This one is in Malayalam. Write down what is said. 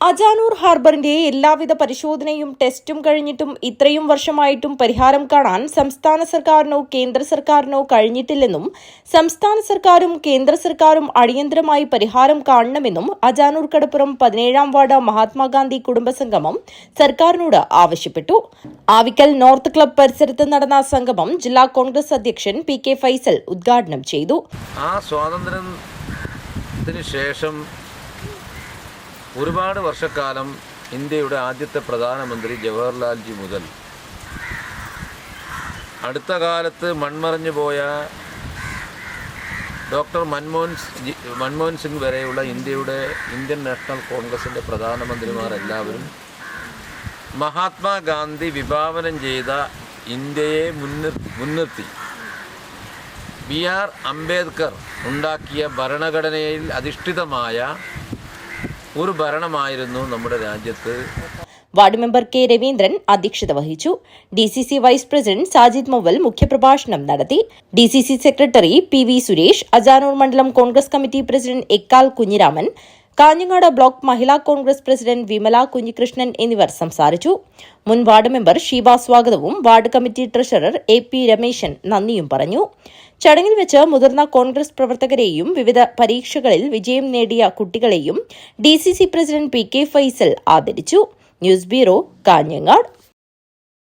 അജാനൂർ ഹാർബറിന്റെ എല്ലാവിധ പരിശോധനയും ടെസ്റ്റും കഴിഞ്ഞിട്ടും ഇത്രയും വർഷമായിട്ടും പരിഹാരം കാണാൻ സംസ്ഥാന സർക്കാരിനോ കേന്ദ്ര സർക്കാരിനോ കഴിഞ്ഞിട്ടില്ലെന്നും സംസ്ഥാന സർക്കാരും കേന്ദ്ര സർക്കാരും അടിയന്തരമായി പരിഹാരം കാണണമെന്നും അജാനൂർ കടപ്പുറം 17-ാം വാർഡ് മഹാത്മാഗാന്ധി കുടുംബസംഗമം സർക്കാരിനോട് ആവശ്യപ്പെട്ടു. ആവിക്കൽ നോർത്ത് ക്ലബ് പരിസരത്ത് നടന്ന സംഗമം ജില്ലാ കോൺഗ്രസ് അധ്യക്ഷൻ പി.കെ. ഫൈസൽ ഉദ്ഘാടനം ചെയ്തു. ശേഷം ഒരുപാട് വർഷക്കാലം ഇന്ത്യയുടെ ആദ്യത്തെ പ്രധാനമന്ത്രി ജവഹർലാൽജി മുതൽ അടുത്ത കാലത്ത് മൺമറഞ്ഞു പോയ ഡോക്ടർ മൻമോഹൻ സിംഗ് വരെയുള്ള ഇന്ത്യൻ നാഷണൽ കോൺഗ്രസിൻ്റെ പ്രധാനമന്ത്രിമാർ എല്ലാവരും മഹാത്മാഗാന്ധി വിഭാവനം ചെയ്ത ഇന്ത്യയെ മുൻനിർത്തി ബി.ആർ. അംബേദ്കർ ഉണ്ടാക്കിയ ഭരണഘടനയിൽ അധിഷ്ഠിതമായ ഒരു ഭരണമായിരുന്നു നമ്മുടെ രാജ്യത്ത്. Ward member K. രവീന്ദ്രൻ അധ്യക്ഷത വഹിച്ചു. DCC vice president Sajid Moval മുഖ്യപ്രഭാഷണം നടത്തി. DCC secretary PV. സുരേഷ്, അജാനൂർ മണ്ഡലം Congress committee president Ekkal Kunhiraman, Kanhangad block Mahila Congress president Vimala Kunhikrishnan എന്നിവർ സംസാരിച്ചു. മുൻ വാർഡ് മെമ്പർ ഷീബ സ്വാഗതവും ward committee treasurer AP. Rameshan നന്ദിയും പറഞ്ഞു. ചടങ്ങിൽ വെച്ച് മുതിർന്ന കോൺഗ്രസ് പ്രവർത്തകരെയും വിവിധ പരീക്ഷകളിൽ വിജയം നേടിയ കുട്ടികളെയും ഡിസിസി പ്രസിഡന്റ് പി.കെ. ഫൈസൽ ആദരിച്ചു. News bureau, Kanhangad.